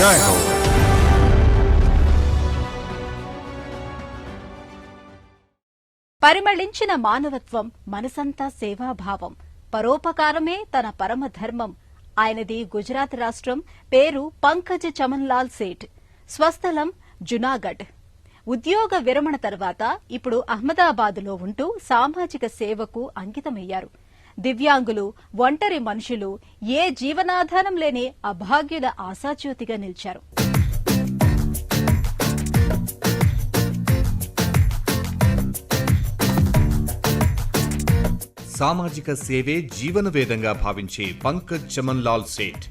जय हो। పరిమళించిన మానవత్వం, మనసంతా సేవాభావం, పరోపకారమే తన పరమ ధర్మం. ఆయనది గుజరాత్ రాష్ట్రం. పేరు పంకజ్ చమన్లాల్ సేఠ్. స్వస్థలం జునాగఢ్. ఉద్యోగ విరమణ తర్వాత ఇప్పుడు అహ్మదాబాద్లో ఉంటూ సామాజిక సేవకు అంకితమయ్యారు. దివ్యాంగులు, ఒంటరి మనుషులు, ఏ జీవనాధారం లేని అభాగ్యుల ఆశాజ్యోతిగా నిలిచారు. సామాజిక సేవే జీవనవేదంగా భావించే పంకజ్ చమన్లాల్ సేఠ్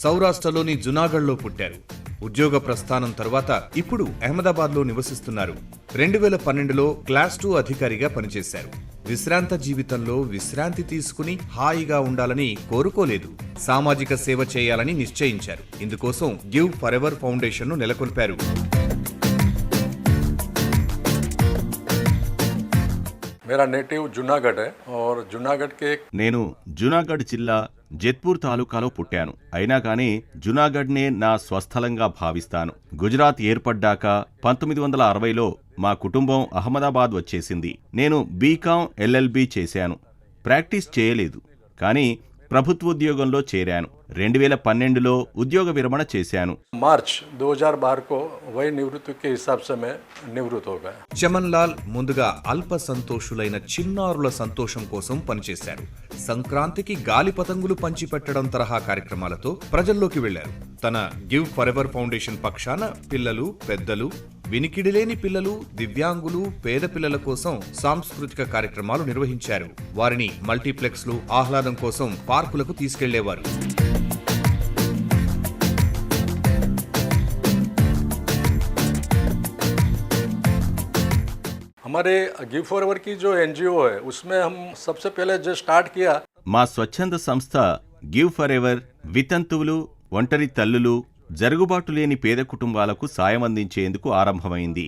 సౌరాష్ట్రలోని జునాగఢ్లో పుట్టారు. ఉద్యోగ ప్రస్థానం తరువాత ఇప్పుడు అహ్మదాబాద్లో నివసిస్తున్నారు. 2012లో క్లాస్ 2 అధికారిగా పనిచేశారు. విశ్రాంత జీవితంలో విశ్రాంతి తీసుకుని హాయిగా ఉండాలని కోరుకోలేదు. సామాజిక సేవ చేయాలని నిశ్చయించారు. ఇందుకోసం గివ్ ఫరెవర్ ఫౌండేషన్ను నెలకొల్పారు. मेरा नेटिव జునాగఢ్ है और జునాగఢ్ के నేను జునాగఢ్ జిల్లా జెత్పూర్ తాలూకాలో పుట్టాను. అయినా కానీ జునాగఢ్నే నా స్వస్థలంగా భావిస్తాను. గుజరాత్ ఏర్పడ్డాక 1960లో మా కుటుంబం అహ్మదాబాద్ వచ్చేసింది. నేను బీకాం ఎల్ఎల్బీ చేశాను. ప్రాక్టీస్ చేయలేదు, కానీ ప్రభుత్వోద్యోగంలో చేరాను. 2012లో ఉద్యోగ విరమణ చేశాను. మార్చ్ 2012 को वही निवृत्ति के हिसाब से मैं निवृत्त हो गया. చమన్లాల్ ముందుగా అల్ప సంతోషులైన చిన్నారుల సంతోషం కోసం పనిచేశారు. సంక్రాంతికి గాలి పతంగులు పంచిపెట్టడం తరహా కార్యక్రమాలతో ప్రజల్లోకి వెళ్లారు. తన గివ్ ఫరెవర్ ఫౌండేషన్ పక్షాన పిల్లలు, పెద్దలు, వినికిడిలేని పిల్లలు, దివ్యాంగులు, పేద పిల్లల కోసం సాంస్కృతిక కార్యక్రమాలు నిర్వహించారు. వారిని మల్టీప్లెక్స్లు, ఆహ్లాదం కోసం పార్కులకు తీసుకెళ్లేవారు. हमारे गिव फॉरएवर की जो एनजीओ है उसमें हम सबसे पहले जो स्टार्ट किया మా స్వచ్ఛంద సంస్థ గివ్ ఫర్ ఎవర్ వితంతువులు, ఒంటరి తల్లులు, జరుగుబాటు లేని పేద కుటుంబాలకు సాయం అందించేందుకు ఆరంభమైంది.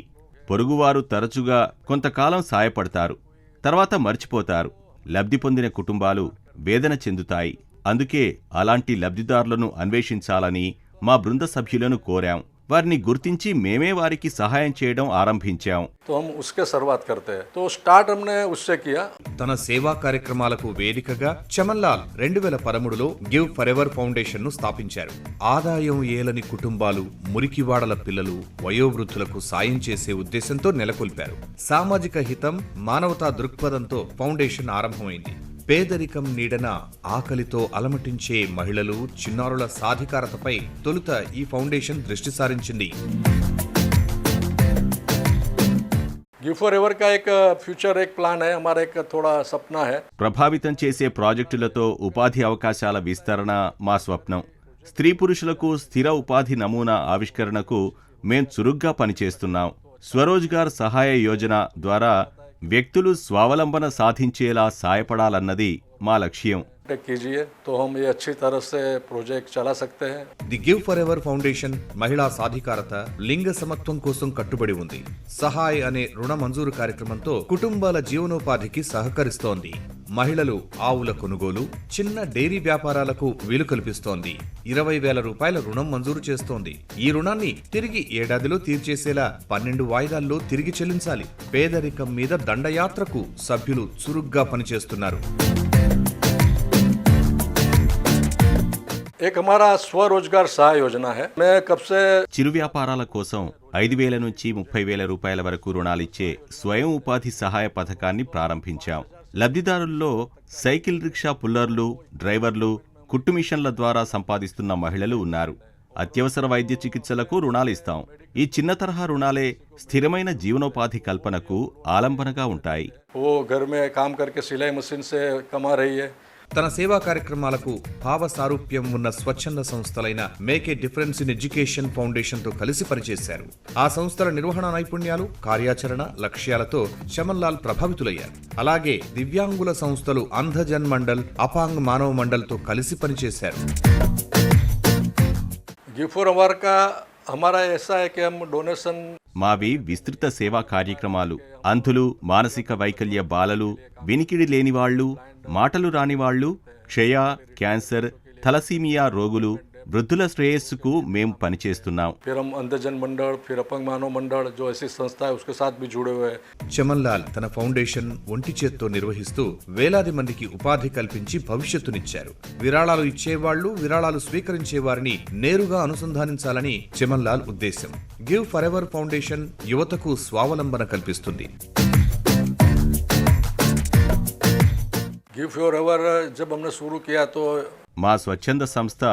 పొరుగువారు తరచుగా కొంతకాలం సాయపడతారు, తర్వాత మర్చిపోతారు. లబ్ధి పొందిన కుటుంబాలు వేదన చెందుతాయి. అందుకే అలాంటి లబ్ధిదారులను అన్వేషించాలని మా బృంద సభ్యులను కోరాం. వారిని గుర్తించి మేమే వారికి సహాయం చేయడం ఆరంభించాం. तो हम उसके शुरुआत करते हैं. तो स्टार्ट हमने उससे किया. తన సేవా కార్యక్రమాలకు వేదికగా చమన్లాల్ 2013లో గివ్ ఫరెవర్ ఫౌండేషన్ ను స్థాపించారు. ఆదాయం ఏలని కుటుంబాలు, మురికివాడల పిల్లలు, వయోవృద్ధులకు సాయం చేసే ఉద్దేశంతో నెలకొల్పారు. సామాజిక హితం, మానవతా దృక్పథంతో ఫౌండేషన్ ఆరంభమైంది. పేదరికం నీడన ఆకలితో అలమటించే మహిళలు, చిన్నారుల సాధికారతపై తొలుత ఈ ఫౌండేషన్ దృష్టి సారించింది. गिव फॉरएवर का एक फ्यूचर एक प्लान है, हमारा एक थोड़ा सपना है. ప్రభావితం చేసే ప్రాజెక్టులతో ఉపాధి అవకాశాల విస్తరణ మా స్వప్నం. స్త్రీ పురుషులకు స్థిర ఉపాధి నమూనా ఆవిష్కరణకు మేం చురుగ్గా పనిచేస్తున్నాం. స్వరోజ్గార్ సహాయ యోజన ద్వారా వ్యక్తులు స్వావలంబన సాధించేలా సాయపడాలన్నది మా లక్ష్యం. कीजिए तो हम ये अच्छी तरह से प्रोजेक्ट चला सकते हैं. ది గివ్ ఫరెవర్ ఫౌండేషన్ మహిళా సాధికారత, లింగ సమత్వం కోసం కట్టుబడి ఉంది. సహాయ్ అనే రుణ మంజూరు కార్యక్రమంతో కుటుంబాల జీవనోపాధికి సహకరిస్తోంది. మహిళలు ఆవుల కొనుగోలు, చిన్న డైరీ వ్యాపారాలకు వీలు కల్పిస్తోంది. 20,000 రూపాయల రుణం మంజూరు చేస్తోంది. ఈ రుణాన్ని తిరిగి ఏడాదిలో తీర్చేసేలా 12 వాయిదాల్లో తిరిగి చెల్లించాలి. పేదరికం మీద దండయాత్రకు సభ్యులు చురుగ్గా పనిచేస్తున్నారు. एक हमारा स्वरोजगार सहाय योजना है. मैं कब से చిరు వ్యాపారాల కోసం 5,000 నుంచి 30,000 రూపాయల వరకు రుణాలిచ్చే స్వయం ఉపాధి సహాయ పథకాన్ని ప్రారంభించాం. లబ్ధిదారుల్లో సైకిల్ రిక్షా పుల్లర్లు, డ్రైవర్లు, కుట్టు మిషన్ల ద్వారా సంపాదిస్తున్న మహిళలు ఉన్నారు. అత్యవసర వైద్య చికిత్సలకు రుణాలిస్తాం. ఈ చిన్న తరహా రుణాలే స్థిరమైన జీవనోపాధి కల్పనకు ఆలంబనగా ఉంటాయి. वो घर में काम करके सिलाई मशीन से कमा रही है. తన సేవా కార్యక్రమాలకు భావ సారూప్యం ఉన్న స్వచ్ఛంద సంస్థలైన make a difference in education foundation తో కలిసి పనిచేశారు. ఆ సంస్థల నిర్వహణ నైపుణ్యాలు, కార్యాచరణ లక్ష్యాలతో చమన్లాల్ ప్రభావితులయ్యారు. అలాగే దివ్యాంగుల సంస్థలు అంధజన్ మండల్, అపాంగ్ మానవ మండల్ తో కలిసి పనిచేశారు. गिव फॉरएवर का हमारा ऐसा है कि हम डोनेशन మావి విస్తృత సేవా కార్యక్రమాలు. అంధులు, మానసిక వైకల్య బాలలు, వినికిడి లేనివాళ్లు, మాటలు రానివాళ్లు, క్షయ, క్యాన్సర్, థలసీమియా రోగులు, వృద్ధుల శ్రేయస్సుకు మేం పనిచేస్తున్నాం. फिर हम अंधजन मंडल, फिर अपंग मानव मंडल, जो ऐसी संस्था है उसके साथ भी जुड़े हुए हैं. చమన్ లాల్ తన ఫౌండేషన్ ఒంటి చేత్తో నిర్వహిస్తూ వేలాది మందికి ఉపాధి కల్పించి భవిష్యత్తునిచ్చారు. విరాళాలు ఇచ్చేవాళ్లు, విరాళాలు స్వీకరించే వారిని నేరుగా అనుసంధానించాలని చమన్ లాల్ ఉద్దేశం. గివ్ ఫర్ ఎవర్ ఫౌండేషన్ యువతకు స్వావలంబన కల్పిస్తుంది. गिव फॉर एवर जब हमने शुरू किया तो మా స్వచ్ఛంద సంస్థ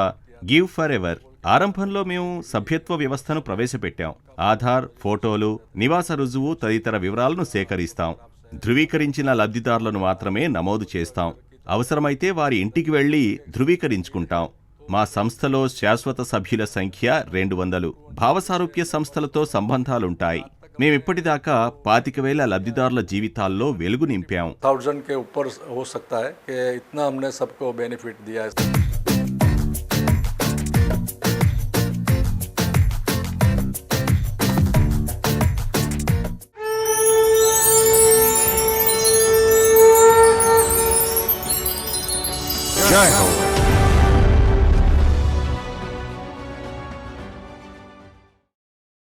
గివ్ ఫర్ ఎవర్ ఆరంభంలో మేము సభ్యత్వ వ్యవస్థను ప్రవేశపెట్టాం. ఆధార్, ఫోటోలు, నివాస రుజువు తదితర వివరాలను సేకరిస్తాం. ధృవీకరించిన లబ్ధిదారులను మాత్రమే నమోదు చేస్తాం. అవసరమైతే వారి ఇంటికి వెళ్లి ధృవీకరించుకుంటాం. మా సంస్థలో శాశ్వత సభ్యుల సంఖ్య 200. భావసారూప్య సంస్థలతో సంబంధాలుంటాయి. మేమిప్పటిదాకా 25,000 లబ్ధిదారుల జీవితాల్లో వెలుగు నింపాం. 1000 के ऊपर हो सकता है कि इतना हमने सबको बेनिफिट दिया है. जय हो.